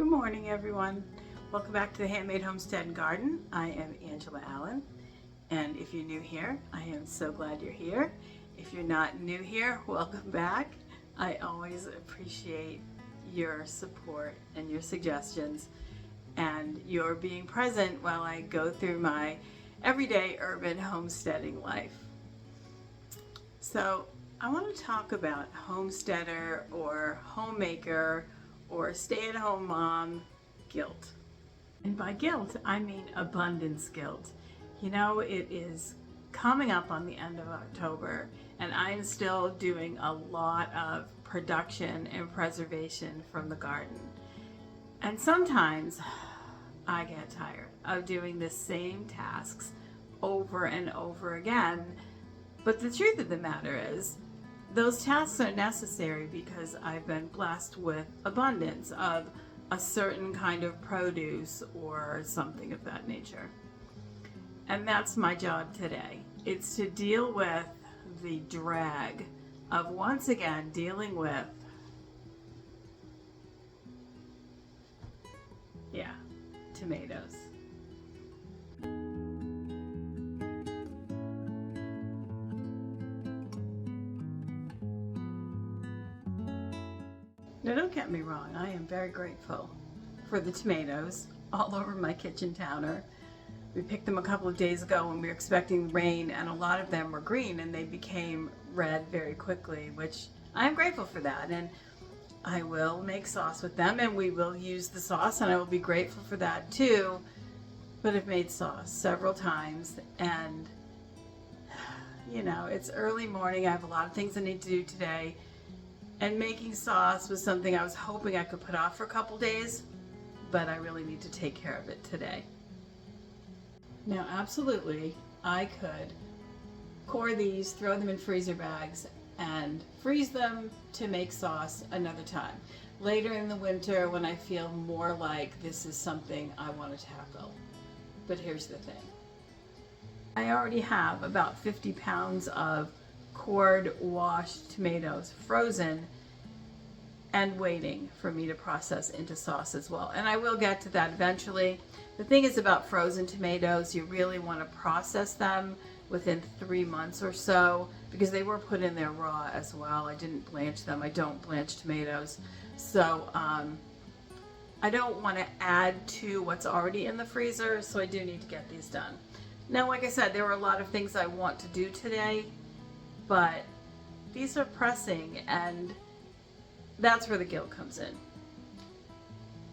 morning, everyone. Welcome back to the Handmade Homestead and Garden. I am Angela Allen, and if you're new here, I am so glad you're here. If you're not new here, welcome back. I always appreciate your support and your suggestions and your being present while I go through my everyday urban homesteading life. So I want to talk about homesteader or homemaker or stay-at-home mom guilt. And by guilt, I mean abundance guilt. You know, it is coming up on the end of October, and I'm still doing a lot of production and preservation from the garden. And sometimes I get tired of doing the same tasks over and over again. But the truth of the matter is, those tasks are necessary because I've been blessed with abundance of a certain kind of produce or something of that nature. And that's my job today. It's to deal with the drag of once again dealing with, tomatoes. Now, don't get me wrong, I am very grateful for the tomatoes all over my kitchen counter. We picked them a couple of days ago when we were expecting rain, and a lot of them were green and they became red very quickly, which I'm grateful for that. And I will make sauce with them, and we will use the sauce, and I will be grateful for that too. But I've made sauce several times, and you know, it's early morning. I have a lot of things I need to do today. And making sauce was something I was hoping I could put off for a couple days, but I really need to take care of it today. Now, absolutely, I could core these, throw them in freezer bags, and freeze them to make sauce another time. Later in the winter, when I feel more like this is something I want to tackle. But here's the thing. I already have about 50 pounds of cored, washed tomatoes frozen and waiting for me to process into sauce as well. And I will get to that eventually. The thing is about frozen tomatoes, you really want to process them within 3 months or so, because they were put in there raw as well. I didn't blanch them. I don't blanch tomatoes. So I don't want to add to what's already in the freezer, so I do need to get these done. Now, like I said, there were a lot of things I want to do today, but these are pressing, and that's where the guilt comes in.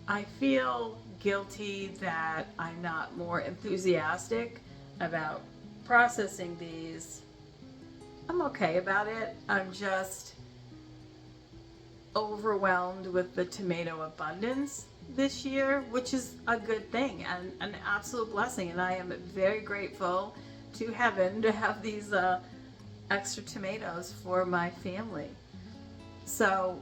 I feel guilty that I'm not more enthusiastic about processing these. I'm okay about it. I'm just overwhelmed with the tomato abundance this year, which is a good thing and an absolute blessing. And I am very grateful to heaven to have these extra tomatoes for my family. So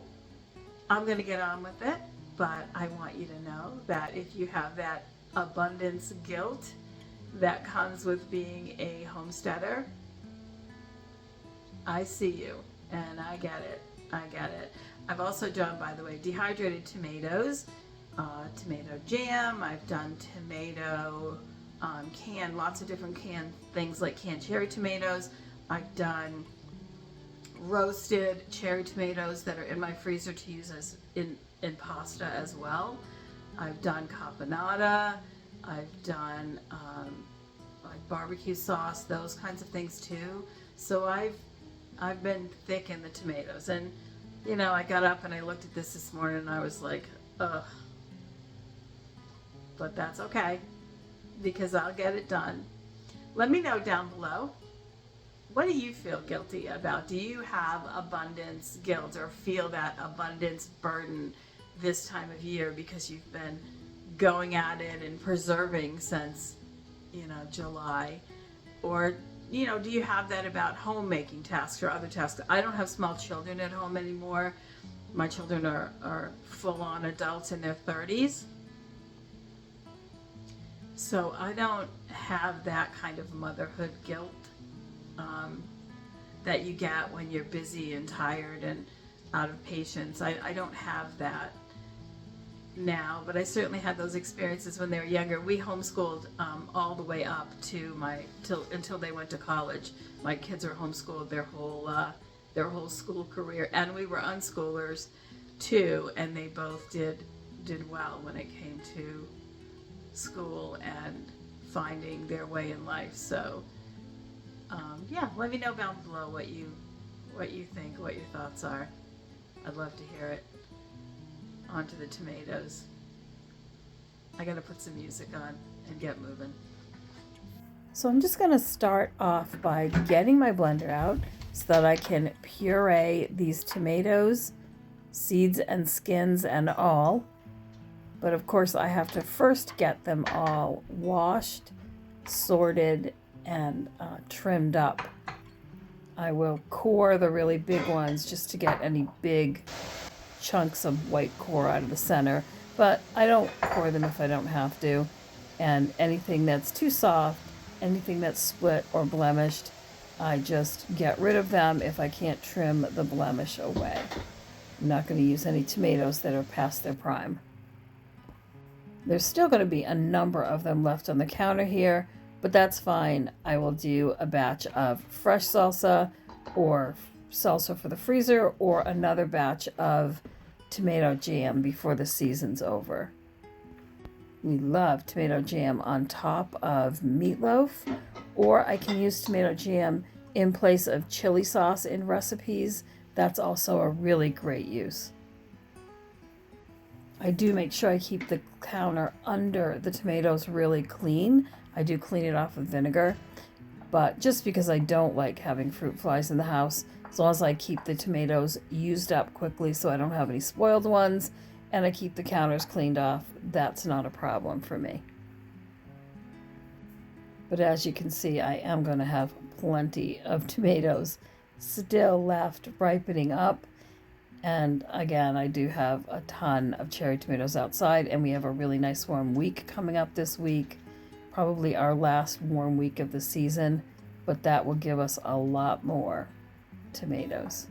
I'm going to get on with it, but I want you to know that if you have that abundance guilt that comes with being a homesteader, I see you and I get it. I get it. I've also done, by the way, dehydrated tomatoes, tomato jam. I've done tomato canned, lots of different canned things like canned cherry tomatoes. I've done roasted cherry tomatoes that are in my freezer to use as in pasta as well. I've done caponata. I've done like barbecue sauce, those kinds of things too. So I've been thick in the tomatoes, and you know, I got up and I looked at this morning and I was like, ugh. But that's okay, because I'll get it done. Let me know down below, what do you feel guilty about? Do you have abundance guilt or feel that abundance burden this time of year because you've been going at it and preserving since, you know, July? Or, you know, do you have that about homemaking tasks or other tasks? I don't have small children at home anymore. My children are full-on adults in their 30s. So I don't have that kind of motherhood guilt that you get when you're busy and tired and out of patience. I don't have that. now, but I certainly had those experiences when they were younger. We homeschooled all the way up to until they went to college. My kids were homeschooled their whole school career, and we were unschoolers too, and they both did well when it came to school and finding their way in life. So yeah, let me know down below what you think, what your thoughts are. I'd love to hear it. On to the tomatoes. I gotta put some music on and get moving. So I'm just gonna start off by getting my blender out so that I can puree these tomatoes, seeds and skins and all. But of course I have to first get them all washed, sorted, and trimmed up. I will core the really big ones just to get any big chunks of white core out of the center, but I don't core them if I don't have to. And anything that's too soft, anything that's split or blemished, I just get rid of them if I can't trim the blemish away. I'm not going to use any tomatoes that are past their prime. There's still going to be a number of them left on the counter here, but that's fine. I will do a batch of fresh salsa or salsa for the freezer, or another batch of tomato jam before the season's over. We love tomato jam on top of meatloaf, or I can use tomato jam in place of chili sauce in recipes. That's also a really great use. I do make sure I keep the counter under the tomatoes really clean. I do clean it off with vinegar, but just because I don't like having fruit flies in the house, as long as I keep the tomatoes used up quickly so I don't have any spoiled ones, and I keep the counters cleaned off, that's not a problem for me. But as you can see, I am going to have plenty of tomatoes still left ripening up. And again, I do have a ton of cherry tomatoes outside, and we have a really nice warm week coming up this week. Probably our last warm week of the season, but that will give us a lot more tomatoes.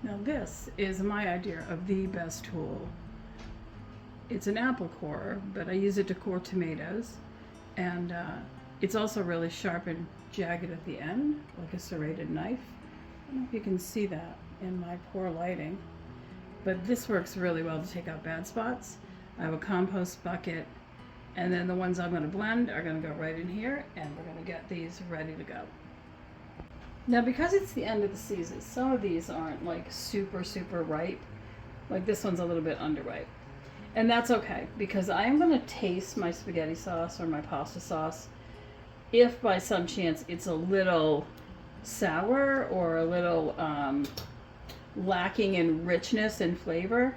Now this is my idea of the best tool. It's an apple corer, but I use it to core tomatoes, and it's also really sharp and jagged at the end, like a serrated knife. I don't know if you can see that in my poor lighting, but this works really well to take out bad spots. I have a compost bucket, and then the ones I'm going to blend are going to go right in here, and we're going to get these ready to go. Now, because it's the end of the season, some of these aren't like super ripe. Like this one's a little bit underripe. And that's okay, because I am going to taste my spaghetti sauce or my pasta sauce. If by some chance it's a little sour or a little lacking in richness and flavor,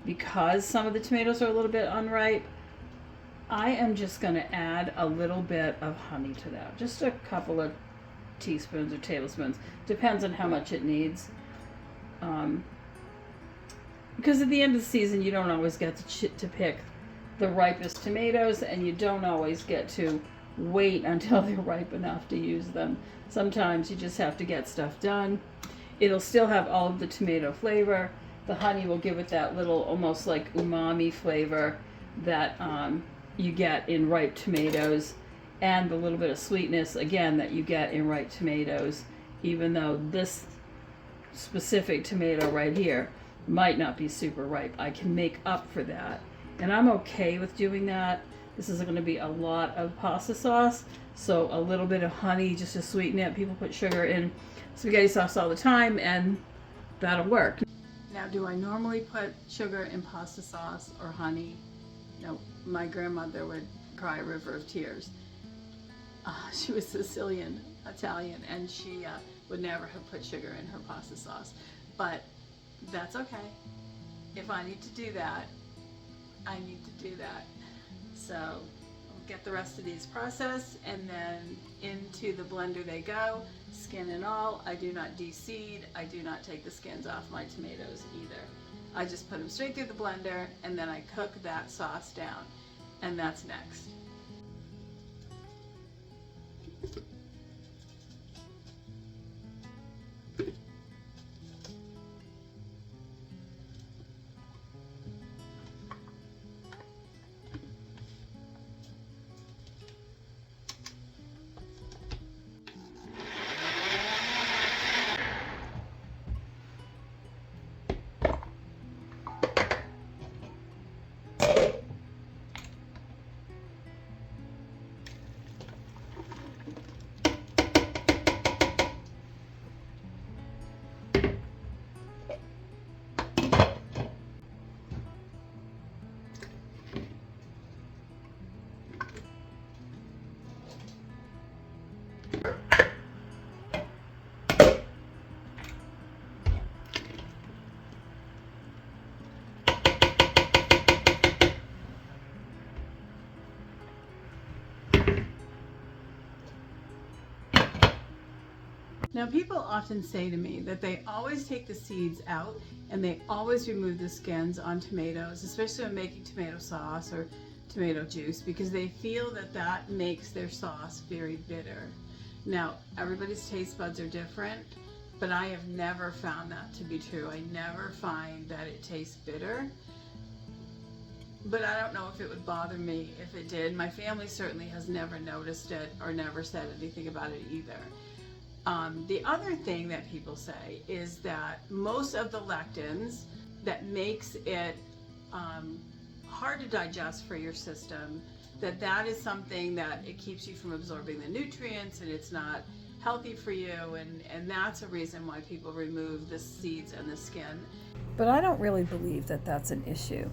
because some of the tomatoes are a little bit unripe, I am just going to add a little bit of honey to that. Just a couple of teaspoons or tablespoons. Depends on how much it needs. Because at the end of the season, you don't always get to pick the ripest tomatoes, and you don't always get to wait until they're ripe enough to use them. Sometimes you just have to get stuff done. It'll still have all of the tomato flavor. The honey will give it that little almost like umami flavor that you get in ripe tomatoes, and the little bit of sweetness again that you get in ripe tomatoes, even though this specific tomato right here might not be super ripe. I can make up for that, and I'm okay with doing that. This is going to be a lot of pasta sauce, so a little bit of honey just to sweeten it. People put sugar in spaghetti sauce all the time, and that'll work. Now, do I normally put sugar in pasta sauce or honey? No, my grandmother would cry a river of tears. She was Sicilian Italian, and she would never have put sugar in her pasta sauce, but that's okay. If I need to do that, I need to do that. So I'll get the rest of these processed, and then into the blender they go, skin and all. I do not de-seed. I do not take the skins off my tomatoes either. I just put them straight through the blender and then I cook that sauce down, and that's next. Now, people often say to me that they always take the seeds out and they always remove the skins on tomatoes, especially when making tomato sauce or tomato juice, because they feel that that makes their sauce very bitter. Now, everybody's taste buds are different, but I have never found that to be true. I never find that it tastes bitter. But I don't know if it would bother me if it did. My family certainly has never noticed it or never said anything about it either. The other thing that people say is that most of the lectins that makes it hard to digest for your system, that is something that it keeps you from absorbing the nutrients, and it's not healthy for you, and that's a reason why people remove the seeds and the skin. But I don't really believe that that's an issue.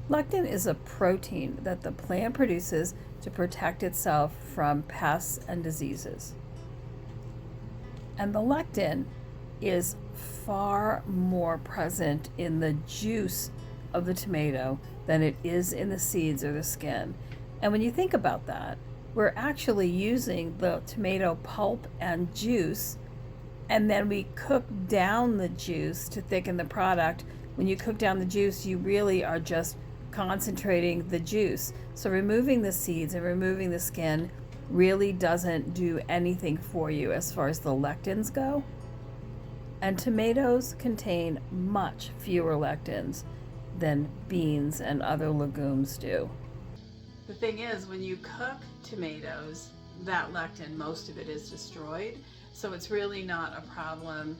Lectin is a protein that the plant produces to protect itself from pests and diseases. And the lectin is far more present in the juice of the tomato than it is in the seeds or the skin. And when you think about that, we're actually using the tomato pulp and juice, and then we cook down the juice to thicken the product. When you cook down the juice, you really are just concentrating the juice. So removing the seeds and removing the skin really doesn't do anything for you as far as the lectins go. And tomatoes contain much fewer lectins than beans and other legumes do. The thing is, when you cook tomatoes, that lectin, most of it is destroyed, so it's really not a problem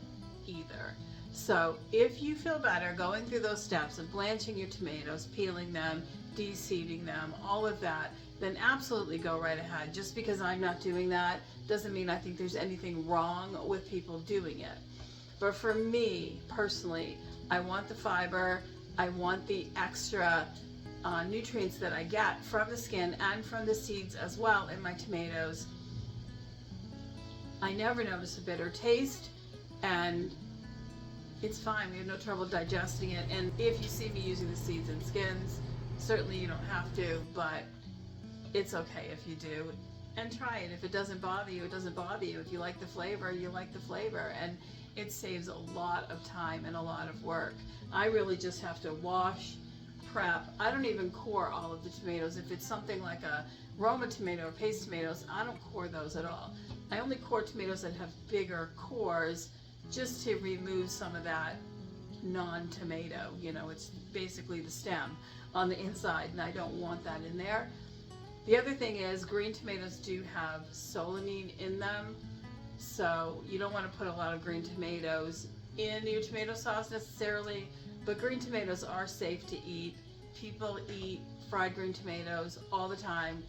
either. So if you feel better going through those steps of blanching your tomatoes, peeling them, de-seeding them, all of that, then absolutely go right ahead. Just because I'm not doing that doesn't mean I think there's anything wrong with people doing it. But for me personally, I want the fiber, I want the extra nutrients that I get from the skin and from the seeds as well in my tomatoes. I never notice a bitter taste, and it's fine. We have no trouble digesting it. And if you see me using the seeds and skins, certainly you don't have to, but it's okay if you do. And try it. If it doesn't bother you, it doesn't bother you. If you like the flavor, you like the flavor. And it saves a lot of time and a lot of work. I really just have to wash, prep. I don't even core all of the tomatoes. If it's something like a Roma tomato or paste tomatoes, I don't core those at all. I only core tomatoes that have bigger cores, just to remove some of that non-tomato. You know, it's basically the stem on the inside, and I don't want that in there. The other thing is, green tomatoes do have solanine in them, so you don't want to put a lot of green tomatoes in your tomato sauce necessarily, but green tomatoes are safe to eat. People eat fried green tomatoes all the time.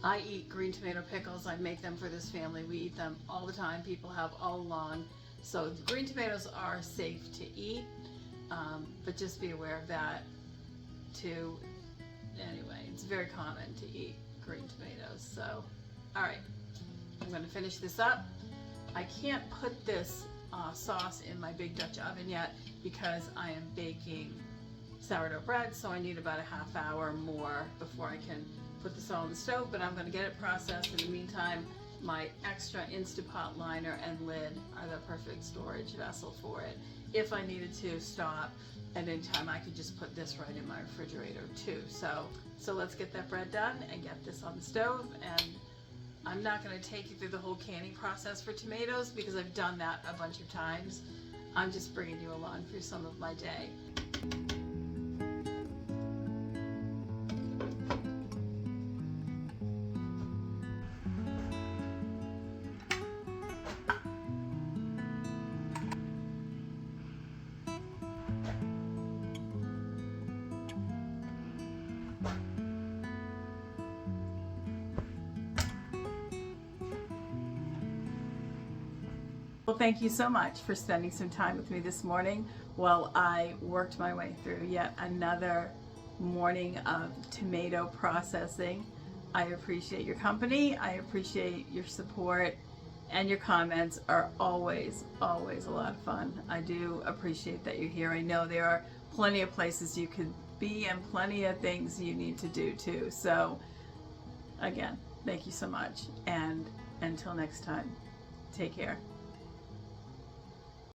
I eat green tomato pickles. I make them for this family. We eat them all the time. People have all along. So green tomatoes are safe to eat, but just be aware of that too. Anyway, it's very common to eat green tomatoes. So, all right, I'm going to finish this up. I can't put this sauce in my big Dutch oven yet because I am baking sourdough bread, so I need about a half hour more before I can put this all on the stove, but I'm going to get it processed. In the meantime, my extra Instapot liner and lid are the perfect storage vessel for it. If I needed to stop at any time I could just put this right in my refrigerator too. So let's get that bread done and get this on the stove. And I'm not going to take you through the whole canning process for tomatoes because I've done that a bunch of times. I'm just bringing you along through some of my day. Well, thank you so much for spending some time with me this morning while I worked my way through yet another morning of tomato processing. I appreciate your company. I appreciate your support, and your comments are always, always a lot of fun. I do appreciate that you're here. I know there are plenty of places you could be and plenty of things you need to do too. So again, thank you so much. And until next time, take care.